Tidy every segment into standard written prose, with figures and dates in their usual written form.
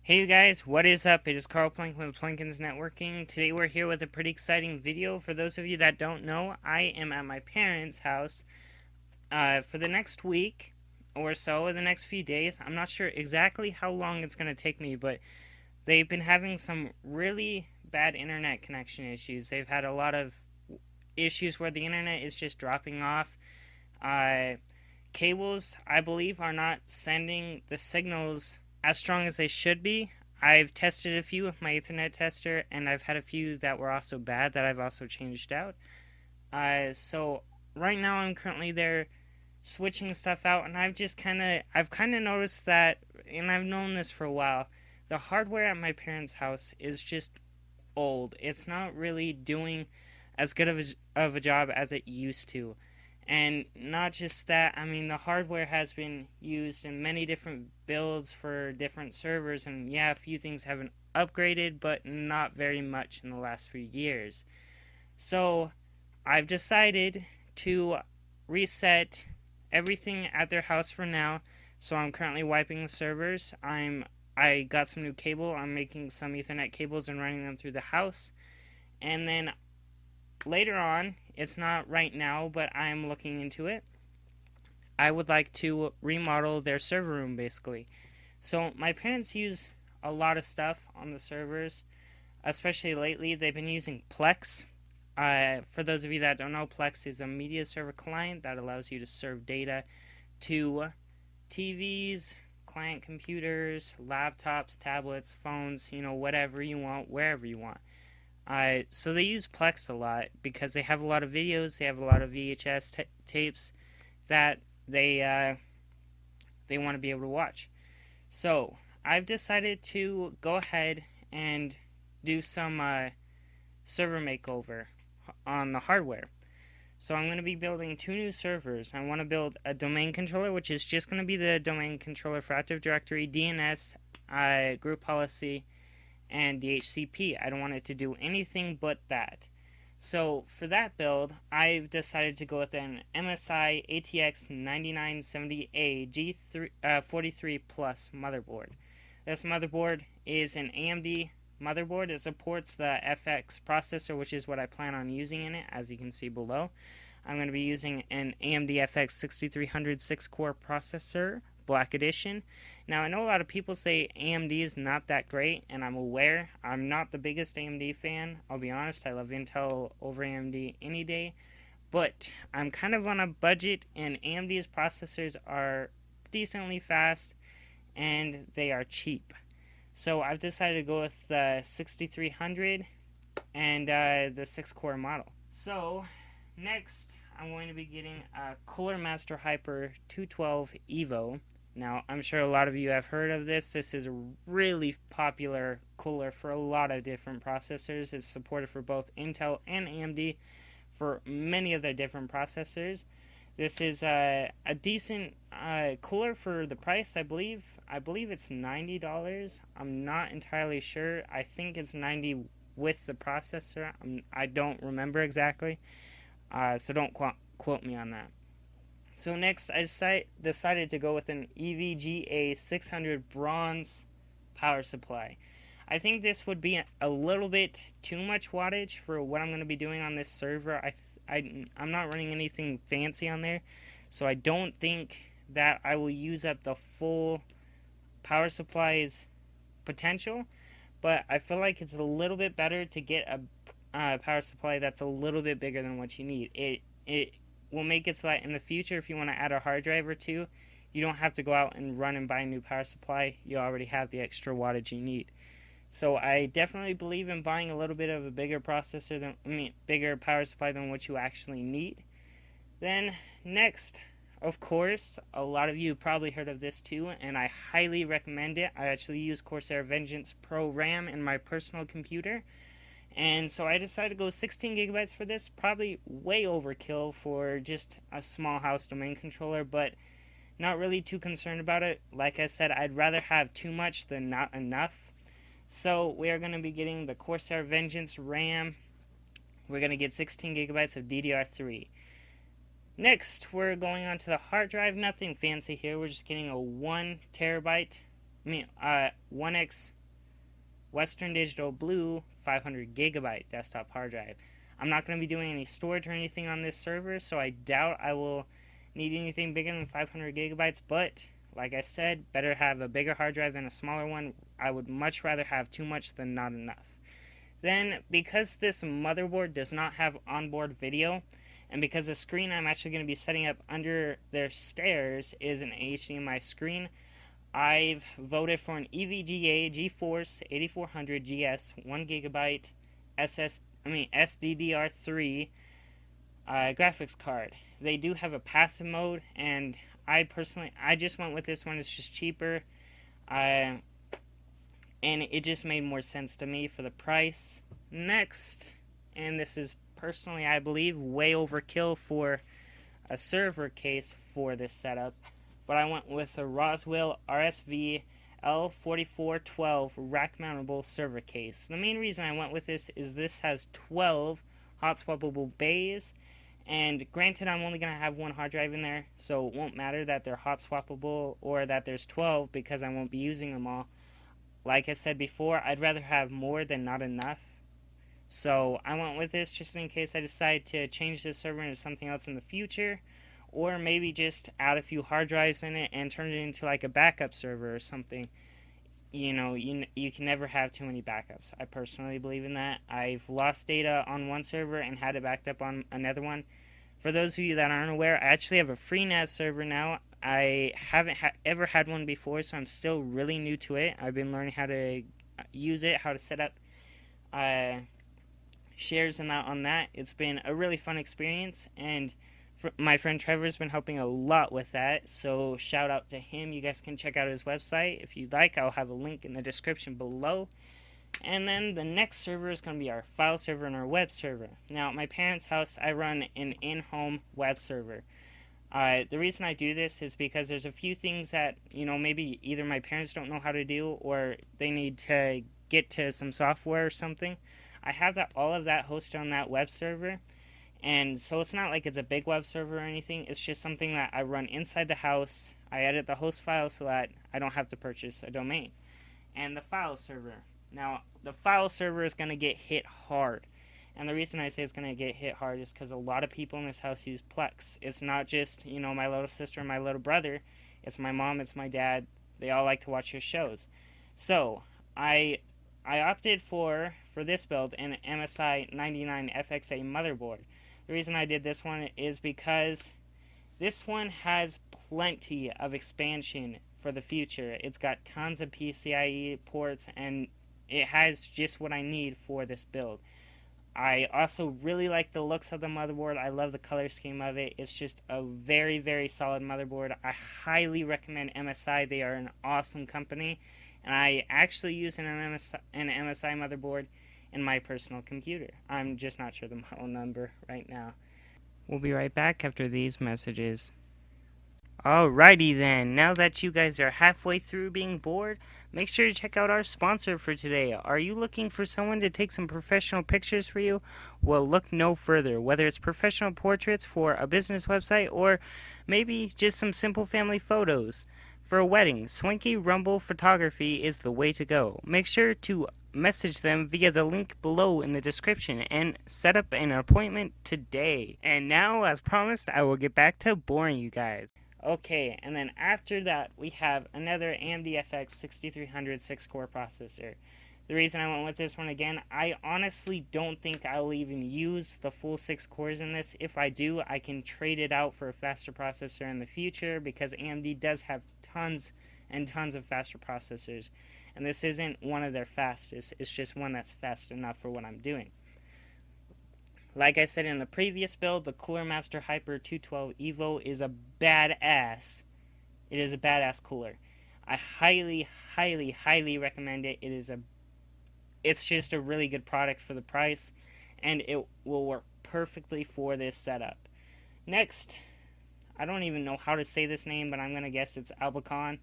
Hey you guys, what is up? It is Carl Plank with Plankens Networking. Today we're here with a pretty exciting video. For those of you that don't know, I am at my parents' house for the next week or so, or the next few days. I'm not sure exactly how long it's going to take me, but they've been having some really bad internet connection issues. They've had a lot of issues where the internet is just dropping off. Uh, Cables, I believe, are not sending the signals as strong as they should be. I've tested a few with my Ethernet tester, and I've had a few that were also bad that I've also changed out. So right now I'm currently there switching stuff out, and I've kind of noticed that, and I've known this for a while. The hardware at my parents' house is just old. It's not really doing as good of a job as it used to. And not just that, I mean, the hardware has been used in many different builds for different servers, and yeah, a few things haven't upgraded, but not very much in the last few years. So, I've decided to reset everything at their house for now. So, I'm currently wiping the servers. I got some new cable. I'm making some Ethernet cables and running them through the house. And then later on, it's not right now, but I'm looking into it. I would like to remodel their server room basically. So my parents use a lot of stuff on the servers, especially lately. They've been using Plex. For those of you that don't know, Plex is a media server client that allows you to serve data to TVs, client computers, laptops, tablets, phones, whatever you want, wherever you want. So they use Plex a lot because they have a lot of videos, they have a lot of VHS tapes that they want to be able to watch. So I've decided to go ahead and do some server makeover on the hardware. So I'm going to be building two new servers. I want to build a domain controller, which is just going to be the domain controller for Active Directory, DNS, group policy, and DHCP. I don't want it to do anything but that. So for that build, I've decided to go with an MSI ATX 9970A G43 Plus motherboard. This motherboard is an AMD motherboard. It supports the FX processor, which is what I plan on using in it, as you can see below. I'm going to be using an AMD FX 6300 6-core processor, Black Edition. Now, I know a lot of people say AMD is not that great, and I'm aware. I'm not the biggest AMD fan. I'll be honest, I love Intel over AMD any day. But I'm kind of on a budget, and AMD's processors are decently fast, and they are cheap. So I've decided to go with the 6300 and the 6-core model. So next, I'm going to be getting a Cooler Master Hyper 212 Evo. Now, I'm sure a lot of you have heard of this. This is a really popular cooler for a lot of different processors. It's supported for both Intel and AMD for many of their different processors. This is a decent cooler for the price, I believe. I believe it's $90. I'm not entirely sure. I think it's $90 with the processor. I don't remember exactly. So don't quote me on that. So next, I decided to go with an EVGA 600 bronze power supply. I think this would be a little bit too much wattage for what I'm going to be doing on this server. I'm not running anything fancy on there, so I don't think that I will use up the full power supply's potential, but I feel like it's a little bit better to get a power supply that's a little bit bigger than what you need. It will make it so that in the future, if you want to add a hard drive or two, you don't have to go out and run and buy a new power supply. You already have the extra wattage you need. So I definitely believe in buying a little bit of a bigger bigger power supply than what you actually need. Then next, of course, a lot of you probably heard of this too, and I highly recommend it. I actually use Corsair Vengeance Pro RAM in my personal computer, and so I decided to go 16 gigabytes for this. Probably way overkill for just a small house domain controller, but not really too concerned about it. Like I said, I'd rather have too much than not enough. So we are going to be getting the Corsair Vengeance RAM. We're going to get 16 gigabytes of DDR3. Next, we're going on to the hard drive. Nothing fancy here. We're just getting a 1 terabyte 1X Western Digital Blue 500 gigabyte desktop hard drive. I'm not going to be doing any storage or anything on this server, so I doubt I will need anything bigger than 500 gigabytes, but like I said, better have a bigger hard drive than a smaller one. I would much rather have too much than not enough. Then, because this motherboard does not have onboard video, and because the screen I'm actually going to be setting up under their stairs is an HDMI screen, I've voted for an EVGA GeForce 8400 GS 1GB SDDR3 graphics card. They do have a passive mode, and I just went with this one. It's just cheaper, and it just made more sense to me for the price. Next, and this is personally, I believe, way overkill for a server case for this setup, but I went with a Roswell RSV L4412 rack mountable server case. The main reason I went with this is this has 12 hot swappable bays, and granted I'm only going to have one hard drive in there, so it won't matter that they're hot swappable or that there's 12 because I won't be using them all. Like I said before, I'd rather have more than not enough. So I went with this just in case I decide to change this server into something else in the future, or maybe just add a few hard drives in it and turn it into like a backup server or something. You know, you can never have too many backups. I personally believe in that. I've lost data on one server and had it backed up on another one. For those of you that aren't aware, I actually have a FreeNAS server now. I haven't ever had one before, so I'm still really new to it. I've been learning how to use it, how to set up shares and that on that. It's been a really fun experience, and my friend Trevor's been helping a lot with that, so shout out to him. You guys can check out his website if you'd like. I'll have a link in the description below. And then the next server is going to be our file server and our web server. Now, at my parents' house, I run an in-home web server. The reason I do this is because there's a few things that, maybe either my parents don't know how to do or they need to get to some software or something. I have all of that hosted on that web server, and so it's not like it's a big web server or anything. It's just something that I run inside the house. I edit the host file so that I don't have to purchase a domain. And the file server. Now, the file server is going to get hit hard. And the reason I say it's going to get hit hard is because a lot of people in this house use Plex. It's not just, my little sister and my little brother. It's my mom, it's my dad. They all like to watch your shows. So, I opted for this build an MSI 99 FXA motherboard. The reason I did this one is because this one has plenty of expansion for the future. It's got tons of PCIe ports, and it has just what I need for this build. I also really like the looks of the motherboard. I love the color scheme of it. It's just a very, very solid motherboard. I highly recommend MSI. They are an awesome company. And I actually use an MSI motherboard in my personal computer. I'm just not sure the model number right now. We'll be right back after these messages. Alrighty then, now that you guys are halfway through being bored, make sure to check out our sponsor for today. Are you looking for someone to take some professional pictures for you? Well, look no further. Whether it's professional portraits for a business website or maybe just some simple family photos. For a wedding, Swanky Rumble Photography is the way to go. Make sure to message them via the link below in the description and set up an appointment today. And now, as promised, I will get back to boring you guys. Okay, and then after that, we have another AMD FX 6300 6-core processor. The reason I went with this one again, I honestly don't think I'll even use the full 6 cores in this. If I do, I can trade it out for a faster processor in the future because AMD does have tons and tons of faster processors. And this isn't one of their fastest, it's just one that's fast enough for what I'm doing. Like I said in the previous build, the Cooler Master Hyper 212 Evo is a badass. It is a badass cooler. I highly, highly, highly recommend it. It's just a really good product for the price, and it will work perfectly for this setup. Next, I don't even know how to say this name, but I'm going to guess it's Albacon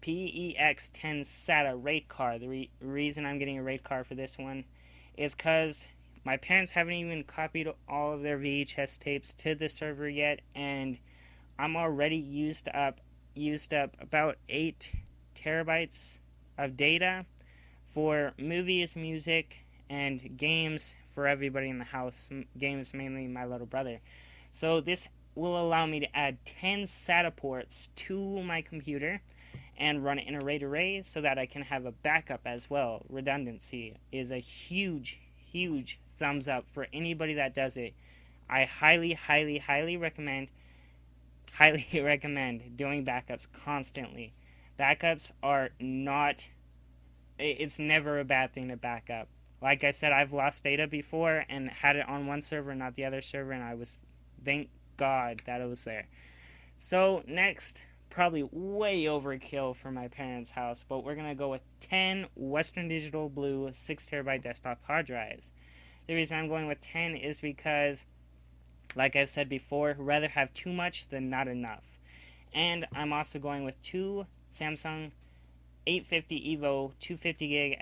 PEX10 SATA RAID card. The reason I'm getting a RAID card for this one is because my parents haven't even copied all of their VHS tapes to the server yet, and I'm already used up about 8 terabytes of data for movies, music, and games for everybody in the house. Games mainly my little brother. So this will allow me to add 10 SATA ports to my computer and run it in array so that I can have a backup as well. Redundancy is a huge, huge thumbs up for anybody that does it. I highly recommend doing backups constantly. Backups are not, it's never a bad thing to back up. Like I said, I've lost data before and had it on one server, not the other server, and I was, thank God that it was there. So next, probably way overkill for my parents' house, but we're going to go with 10 Western Digital Blue 6TB desktop hard drives. The reason I'm going with 10 is because, like I've said before, rather have too much than not enough. And I'm also going with 2 Samsung 850 EVO 250 gig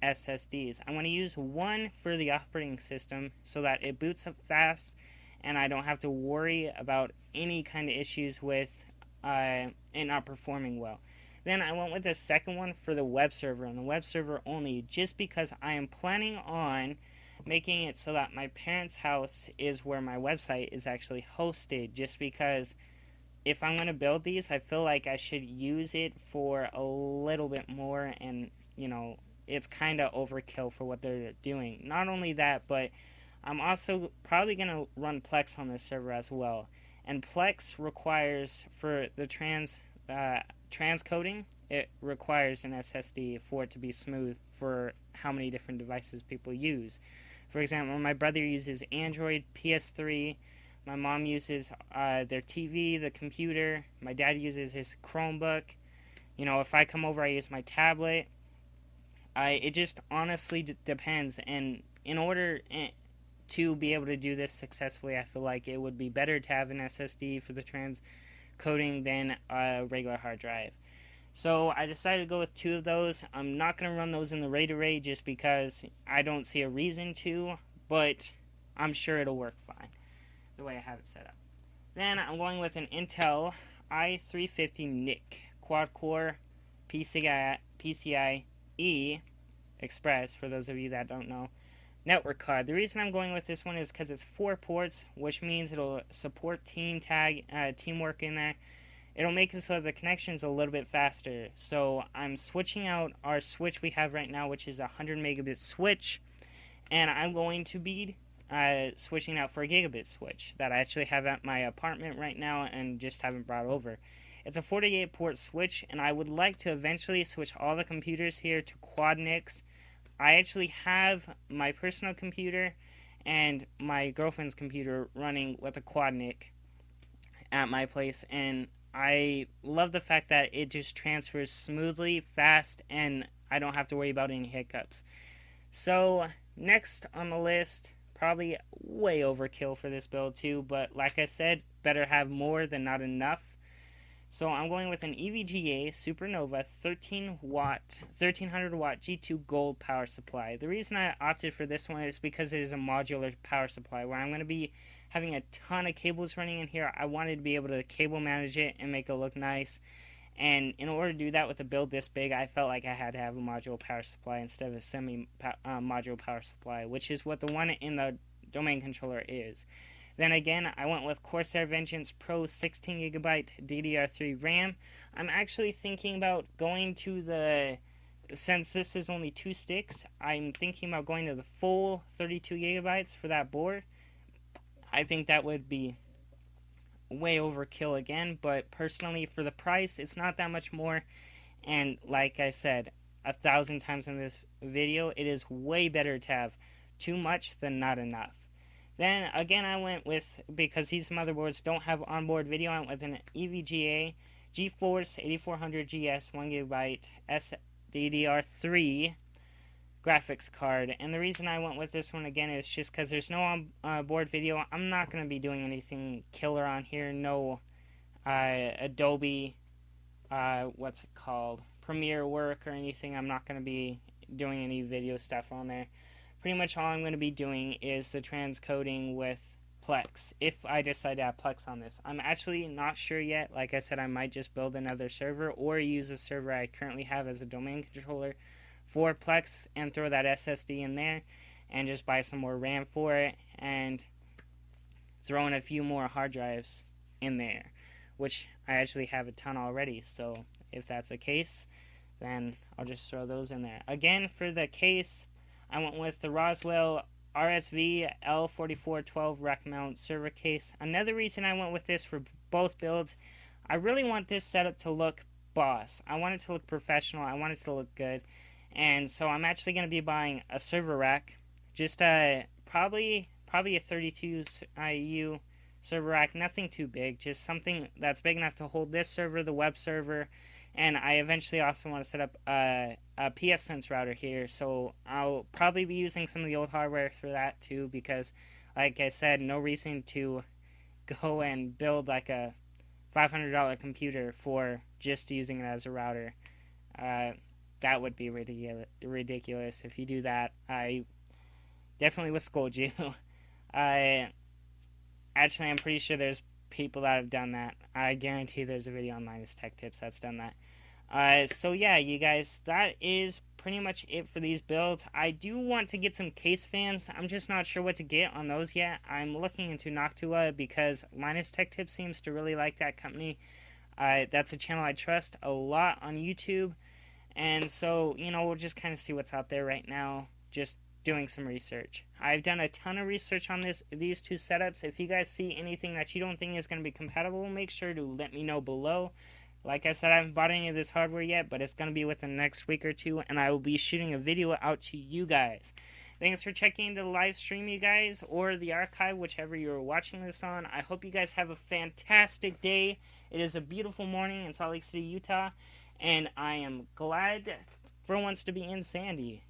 SSDs. I'm going to use one for the operating system so that it boots up fast and I don't have to worry about any kind of issues with it not performing well. Then I went with the second one for the web server and the web server only, just because I am planning on making it so that my parents' house is where my website is actually hosted, just because if I'm going to build these, I feel like I should use it for a little bit more, and it's kind of overkill for what they're doing. Not only that, but I'm also probably going to run Plex on this server as well. And Plex requires, for the transcoding, it requires an SSD for it to be smooth for how many different devices people use. For example, my brother uses Android, PS3, my mom uses their TV, the computer, my dad uses his Chromebook. If I come over, I use my tablet. It just honestly depends, and in order to be able to do this successfully, I feel like it would be better to have an SSD for the transcoding than a regular hard drive. So I decided to go with 2 of those. I'm not going to run those in the RAID array just because I don't see a reason to, but I'm sure it'll work fine the way I have it set up. Then I'm going with an Intel i350 NIC quad-core PCIe Express, for those of you that don't know, network card. The reason I'm going with this one is because it's 4 ports, which means it'll support teamwork in there. It'll make it so that the connection is a little bit faster. So I'm switching out our switch we have right now, which is a 100 megabit switch, and I'm going to be switching out for a gigabit switch that I actually have at my apartment right now and just haven't brought over. It's a 48 port switch, and I would like to eventually switch all the computers here to quad NICs. I actually have my personal computer and my girlfriend's computer running with a quad NIC at my place, and I love the fact that it just transfers smoothly, fast, and I don't have to worry about any hiccups. So next on the list, probably way overkill for this build too, but like I said, better have more than not enough. So I'm going with an EVGA Supernova 1300 watt G2 Gold power supply. The reason I opted for this one is because it is a modular power supply where I'm going to be having a ton of cables running in here. I wanted to be able to cable manage it and make it look nice. And in order to do that with a build this big, I felt like I had to have a modular power supply instead of a semi-modular power supply, which is what the one in the domain controller is. Then again, I went with Corsair Vengeance Pro 16GB DDR3 RAM. I'm actually thinking about going to since this is only 2 sticks, I'm thinking about going to the full 32GB for that board. I think that would be way overkill again, but personally for the price, it's not that much more. And like I said 1,000 times in this video, it is way better to have too much than not enough. Then again, I went with, because these motherboards don't have onboard video, I went with an EVGA GeForce 8400 GS 1GB SDDR3 graphics card. And the reason I went with this one again is just because there's no onboard video. I'm not going to be doing anything killer on here. No Adobe, Premiere work or anything. I'm not going to be doing any video stuff on there. Pretty much all I'm going to be doing is the transcoding with Plex, if I decide to have Plex on this. I'm actually not sure yet. Like I said, I might just build another server or use a server I currently have as a domain controller for Plex and throw that SSD in there and just buy some more RAM for it and throw in a few more hard drives in there, which I actually have a ton already. So if that's the case, then I'll just throw those in there. Again, for the case, I went with the Roswell RSV L4412 rack mount server case. Another reason I went with this for both builds, I really want this setup to look boss. I want it to look professional. I want it to look good. And so I'm actually going to be buying a server rack, just probably a 32 IU server rack, nothing too big, just something that's big enough to hold this server, the web server, and I eventually also want to set up a pfSense router here, so I'll probably be using some of the old hardware for that too, because like I said, no reason to go and build like a $500 computer for just using it as a router. That would be ridiculous. If you do that, I definitely would scold you. I'm pretty sure there's people that have done that. I guarantee there's a video on Linus Tech Tips that's done that. So yeah, you guys, that is pretty much it for these builds. I do want to get some case fans. I'm just not sure what to get on those yet. I'm looking into Noctua because Linus Tech Tips seems to really like that company. That's a channel I trust a lot on YouTube. And so, we'll just kind of see what's out there right now. Just doing some research. I've done a ton of research on these two setups. If you guys see anything that you don't think is going to be compatible, make sure to let me know below. Like I said, I haven't bought any of this hardware yet, but it's going to be within the next week or two, and I will be shooting a video out to you guys. Thanks for checking the live stream, you guys, or the archive, whichever you're watching this on. I hope you guys have a fantastic day. It is a beautiful morning in Salt Lake City, Utah, and I am glad for once to be in Sandy.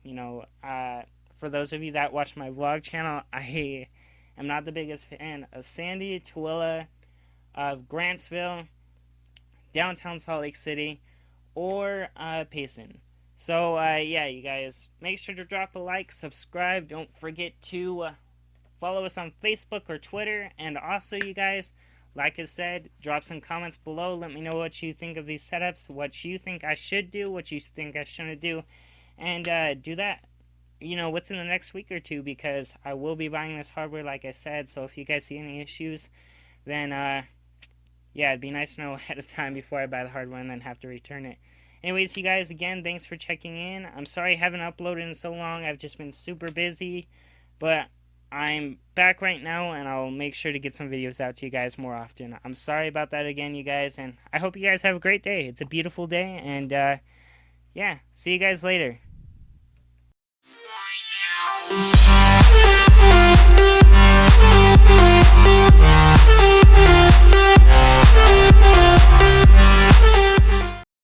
For those of you that watch my vlog channel, I am not the biggest fan of Sandy, Tooele, of Grantsville, downtown Salt Lake City, or Payson. So, yeah, you guys, make sure to drop a like, subscribe. Don't forget to follow us on Facebook or Twitter. And also, you guys, like I said, drop some comments below. Let me know what you think of these setups, what you think I should do, what you think I shouldn't do. And do that, within the next week or two, because I will be buying this hardware, like I said. So if you guys see any issues, then, yeah, it'd be nice to know ahead of time before I buy the hardware and then have to return it. Anyways, you guys, again, thanks for checking in. I'm sorry I haven't uploaded in so long. I've just been super busy, but I'm back right now, and I'll make sure to get some videos out to you guys more often. I'm sorry about that again, you guys, and I hope you guys have a great day. It's a beautiful day, and, yeah, see you guys later.